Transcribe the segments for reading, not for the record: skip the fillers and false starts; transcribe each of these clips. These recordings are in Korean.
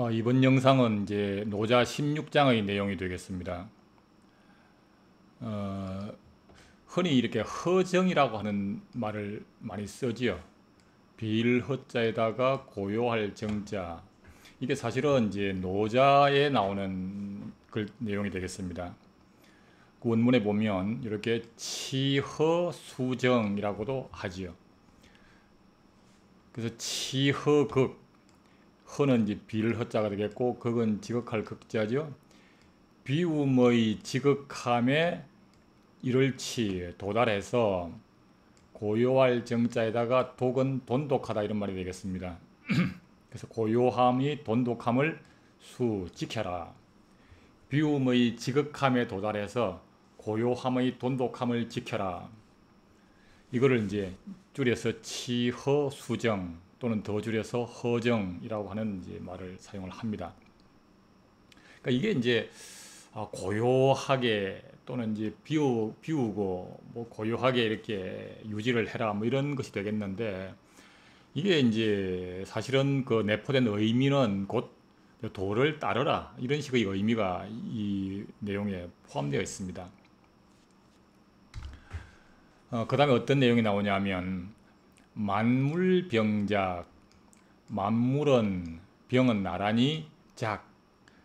이번 영상은 이제 노자 16장의 내용이 되겠습니다. 흔히 이렇게 허정이라고 하는 말을 많이 쓰지요. 빌허자에다가 고요할 정자. 이게 사실은 이제 노자에 나오는 내용이 되겠습니다. 그 원문에 보면 이렇게 치허수정이라고도 하지요. 그래서 치허극, 허는 이제 빌허자가 되겠고, 극은 지극할 극자죠. 비움의 지극함에 이를치 도달해서 고요할 정자에다가 독은 돈독하다 이런 말이 되겠습니다. 그래서 고요함이 돈독함을 지켜라. 비움의 지극함에 도달해서 고요함의 돈독함을 지켜라. 이거를 이제 줄여서 치허수정 또는 더 줄여서 허정이라고 하는 이제 말을 사용을 합니다. 그러니까 이게 이제 고요하게 또는 이제 비우고 뭐 고요하게 이렇게 유지를 해라 뭐 이런 것이 되겠는데, 이게 이제 사실은 그 내포된 의미는 곧 도를 따르라 이런 식의 의미가 이 내용에 포함되어 있습니다. 그 다음에 어떤 내용이 나오냐면 만물병작, 만물은 병은 나란히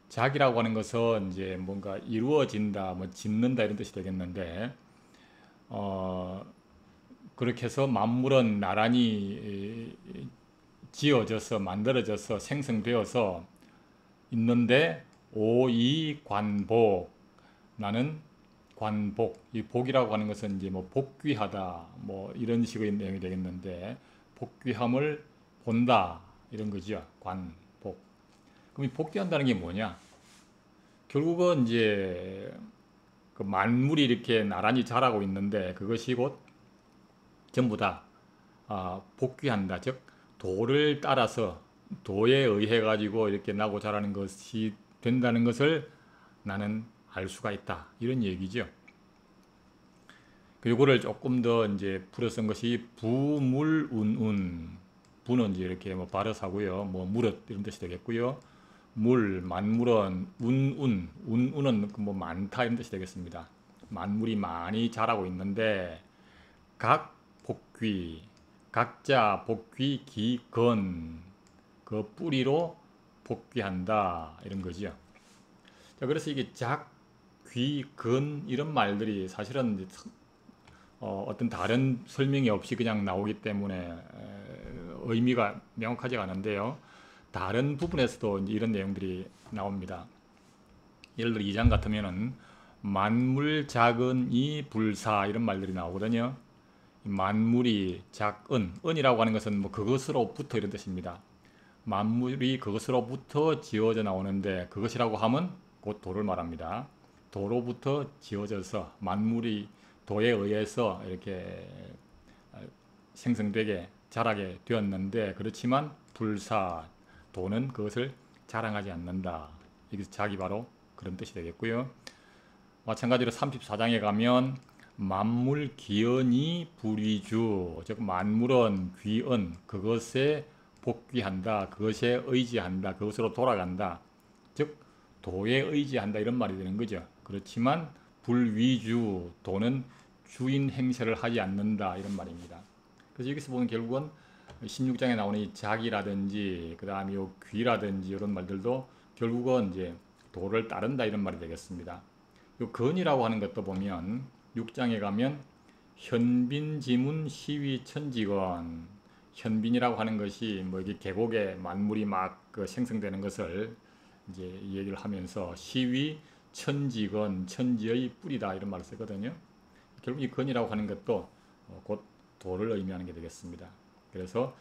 작이라고 하는 것은 이제 뭔가 이루어진다, 뭐 짓는다 이런 뜻이 되겠는데, 그렇게 해서 만물은 나란히 지어져서 만들어져서 생성되어서 있는데 오이관복, 나는 관복, 이 복이라고 하는 것은 이제 뭐 복귀하다 뭐 이런 식의 내용이 되겠는데, 복귀함을 본다 이런 거죠. 관복. 그럼 이 복귀한다는 게 뭐냐? 결국은 이제 그 만물이 이렇게 나란히 자라고 있는데 그것이 곧 전부 다 복귀한다. 즉 도를 따라서 도에 의해 가지고 이렇게 나고 자라는 것이 된다는 것을 나는 알 수가 있다. 이런 얘기죠. 요거를 조금 더 이제 풀어 쓴 것이 부물운운. 부는 이제 이렇게 뭐 바르사고요. 뭐 무릇 이런 뜻이 되겠고요. 만물은 운은 뭐 많다 이런 뜻이 되겠습니다. 만물이 많이 자라고 있는데 각자 복귀 기근, 그 뿌리로 복귀한다 이런 거죠. 자, 그래서 이게 근 이런 말들이 사실은 어떤 다른 설명이 없이 그냥 나오기 때문에 의미가 명확하지 않은데요. 다른 부분에서도 이런 내용들이 나옵니다. 예를 들어 2장 같으면은 만물 작은 이 불사 이런 말들이 나오거든요. 만물이 은이라고 하는 것은 뭐 그것으로부터 이런 뜻입니다. 만물이 그것으로부터 지어져 나오는데 그것이라고 하면 곧 도를 말합니다. 도로부터 지어져서 만물이 도에 의해서 이렇게 생성되게 자라게 되었는데, 그렇지만 도는 그것을 자랑하지 않는다. 여기서 작이 바로 그런 뜻이 되겠고요. 마찬가지로 34장에 가면 만물 기언이 불위주, 즉 만물은 귀언, 그것에 복귀한다, 그것에 의지한다, 그것으로 돌아간다, 즉 도에 의지한다 이런 말이 되는 거죠. 그렇지만 불위주, 도는 주인 행세를 하지 않는다 이런 말입니다. 그래서 여기서 보면 결국은 16장에 나오는 이 작이라든지 그 다음에 요 귀라든지 이런 말들도 결국은 이제 도를 따른다 이런 말이 되겠습니다. 요 건이라고 하는 것도 보면 6장에 가면 현빈지문 시위천지건, 현빈이라고 하는 것이 뭐 이게 계곡에 만물이 막 그 생성되는 것을 이제 얘기를 하면서 시위천지건, 천지의 뿌리다 이런 말을 쓰거든요. 결국 이 건이라고 하는 것도 곧 도를 의미하는 게 되겠습니다. 그래서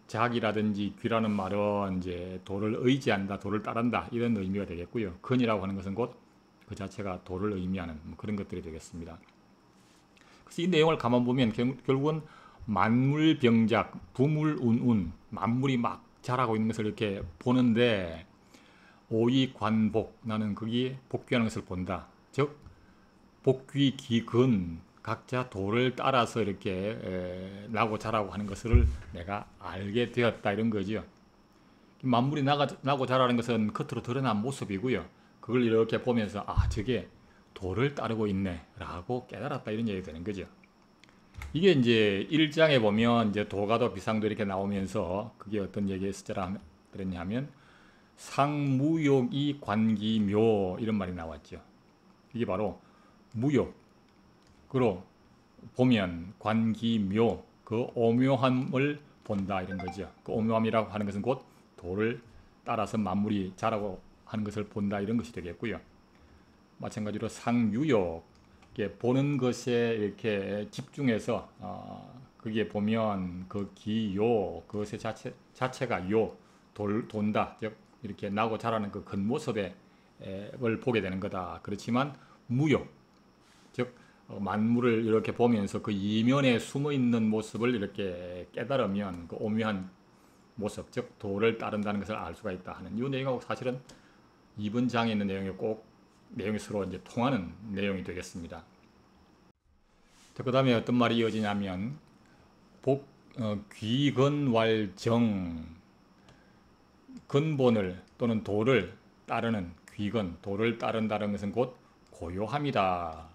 작이라든지 귀라는 말은 이제 도를 의지한다, 도를 따른다 이런 의미가 되겠고요. 건이라고 하는 것은 곧 그 자체가 도를 의미하는 그런 것들이 되겠습니다. 그래서 이 내용을 가만 보면 결국은 만물병작, 부물운운, 만물이 막 자라고 있는 것을 이렇게 보는데 오이관복, 나는 거기 복귀하는 것을 본다. 즉 복귀 기근, 각자 도를 따라서 이렇게 나고 자라고 하는 것을 내가 알게 되었다 이런 거죠. 만물이 나고 자라는 것은 겉으로 드러난 모습이고요. 그걸 이렇게 보면서 아, 저게 도를 따르고 있네 라고 깨달았다, 이런 얘기가 되는 거죠. 이게 이제 1장에 보면 이제 도가도 비상도 이렇게 나오면서 그게 어떤 얘기였었냐면 상무욕이 관기묘, 이런 말이 나왔죠. 이게 바로 무욕으로 보면 관기묘, 그 오묘함을 본다, 이런 거죠. 그 오묘함이라고 하는 것은 곧 도를 따라서 만물이 자라고 하는 것을 본다, 이런 것이 되겠고요. 마찬가지로 상유욕, 보는 것에 이렇게 집중해서 그게 보면 그 기요, 그것의 자체가 돈다, 즉 이렇게 나고 자라는 그 겉모습을 보게 되는 거다. 그렇지만 무욕, 즉 만물을 이렇게 보면서 그 이면에 숨어 있는 모습을 이렇게 깨달으면 그 오묘한 모습, 즉 도를 따른다는 것을 알 수가 있다 하는 이 내용하고 사실은 이번 장에 있는 내용이 서로 이제 통하는 내용이 되겠습니다. 그 다음에 어떤 말이 이어지냐면 귀건왈정, 근본을 또는 도를 따르는 귀건, 도를 따른다는 것은 곧 고요함이다.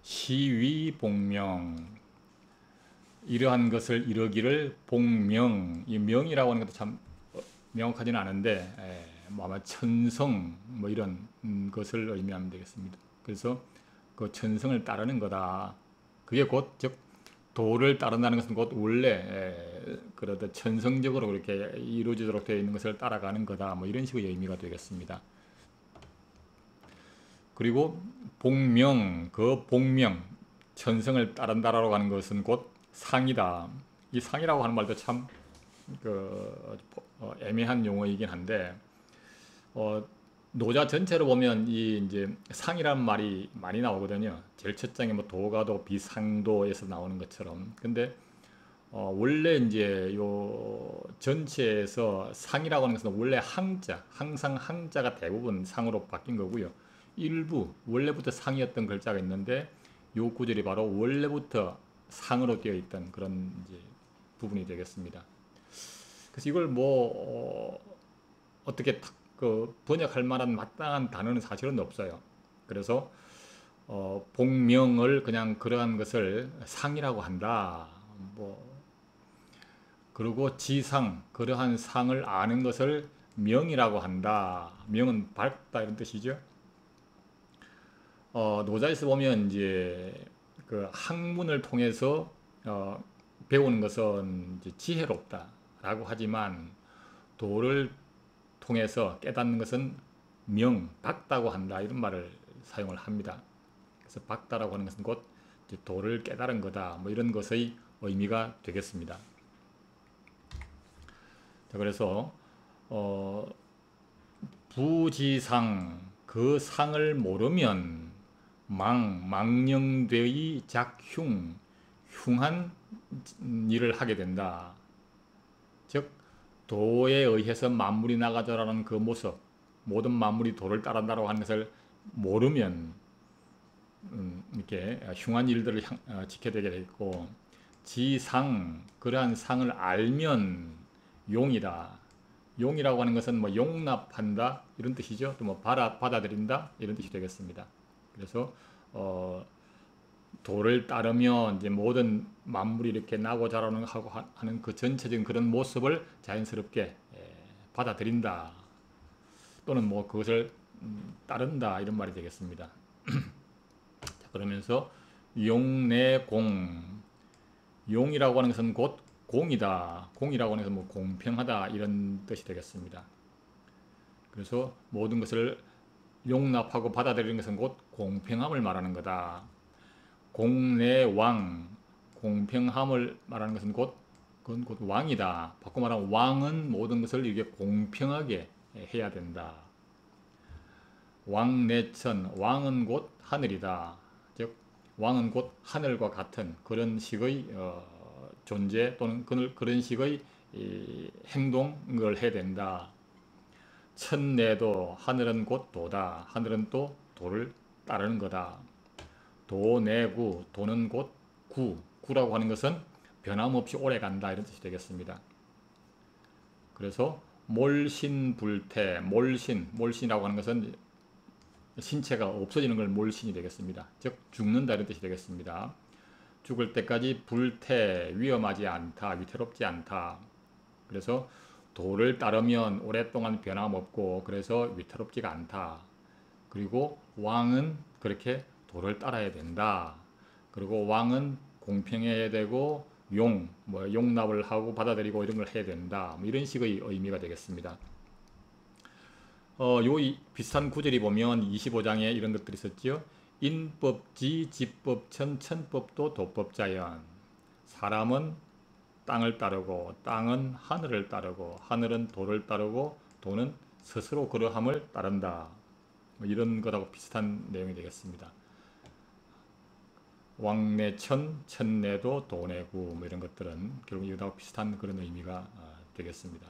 시위복명, 이러한 것을 이루기를 복명, 이 명이라고 하는 것도 참 명확하지는 않은데 아마 천성 뭐 이런 것을 의미하면 되겠습니다. 그래서 그 천성을 따르는 거다. 그게 곧 즉 도를 따른다는 것은 곧 원래 그러다 천성적으로 그렇게 이루어지도록 되어 있는 것을 따라가는 거다. 뭐 이런 식의 의미가 되겠습니다. 그리고 복명, 그 복명, 천성을 따른다라고 하는 것은 곧 상이다. 이 상이라고 하는 말도 참 애매한 용어이긴 한데 노자 전체로 보면 이 이제 상이라는 말이 많이 나오거든요. 제일 첫 장에 뭐 도가도 비상도에서 나오는 것처럼. 근데 원래 이제 요 전체에서 상이라고 하는 것은 원래 항상 항자가 대부분 상으로 바뀐 거고요. 일부 원래부터 상이었던 글자가 있는데 요 구절이 바로 원래부터 상으로 되어 있던 그런 이제 부분이 되겠습니다. 그래서 이걸 어떻게 번역할 만한 마땅한 단어는 사실은 없어요. 그래서 복명을 그냥 그러한 것을 상이라고 한다. 그리고 지상, 그러한 상을 아는 것을 명이라고 한다. 명은 밝다, 이런 뜻이죠. 노자에서 보면 이제 그 학문을 통해서 배우는 것은 이제 지혜롭다라고 하지만 도를 통해서 깨닫는 것은 밝다고 한다, 이런 말을 사용을 합니다. 그래서 밝다라고 하는 것은 곧 도를 깨달은 거다, 뭐 이런 것의 의미가 되겠습니다. 자, 그래서 부지상, 그 상을 모르면 망령되의 흉한 일을 하게 된다. 즉 도에 의해서 만물이 나가자라는 그 모습, 모든 만물이 도를 따른다고 하는 것을 모르면 이렇게 흉한 일들을 지켜야 되겠고, 지상, 그러한 상을 알면 용이다. 용이라고 하는 것은 뭐 용납한다, 이런 뜻이죠. 또 뭐 받아들인다, 이런 뜻이 되겠습니다. 그래서 도를 따르면 이제 모든 만물이 이렇게 나고 자라는 하고 하는 그 전체적인 그런 모습을 자연스럽게 받아들인다, 또는 뭐 그것을 따른다, 이런 말이 되겠습니다. 자, 그러면서 용내공, 용이라고 하는 것은 곧 공이다. 공이라고 하는 것은 뭐 공평하다, 이런 뜻이 되겠습니다. 그래서 모든 것을 용납하고 받아들이는 것은 곧 공평함을 말하는 거다. 공내왕, 공평함을 말하는 것은 그건 곧 왕이다. 바꿔 말하면 왕은 모든 것을 이렇게 공평하게 해야 된다. 왕내천, 왕은 곧 하늘이다. 즉 왕은 곧 하늘과 같은 그런 식의 존재, 또는 그런 식의 행동을 해야 된다. 천내도, 하늘은 곧 도다. 하늘은 또 도를 따르는 거다. 도내구, 도는 곧 구라고 하는 것은 변함없이 오래 간다, 이런 뜻이 되겠습니다. 그래서 몰신불태, 몰신이라고 하는 것은 신체가 없어지는 걸 몰신이 되겠습니다. 즉 죽는다 이런 뜻이 되겠습니다. 죽을 때까지 불태, 위험하지 않다, 위태롭지 않다. 그래서 도를 따르면 오랫동안 변함없고 그래서 위태롭지가 않다. 그리고 왕은 그렇게 도를 따라야 된다. 그리고 왕은 공평해야 되고 용납을 하고 받아들이고 이런 걸 해야 된다. 뭐 이런 식의 의미가 되겠습니다. 비슷한 구절이 보면 25장에 이런 것들이 있었죠. 인법지, 집법천, 천법도 도법자연. 사람은 땅을 따르고 땅은 하늘을 따르고 하늘은 도를 따르고 도는 스스로 그러함을 따른다. 뭐 이런 것하고 비슷한 내용이 되겠습니다. 왕내천, 천내도 도내구 뭐 이런 것들은 결국 이거하고 비슷한 그런 의미가 되겠습니다.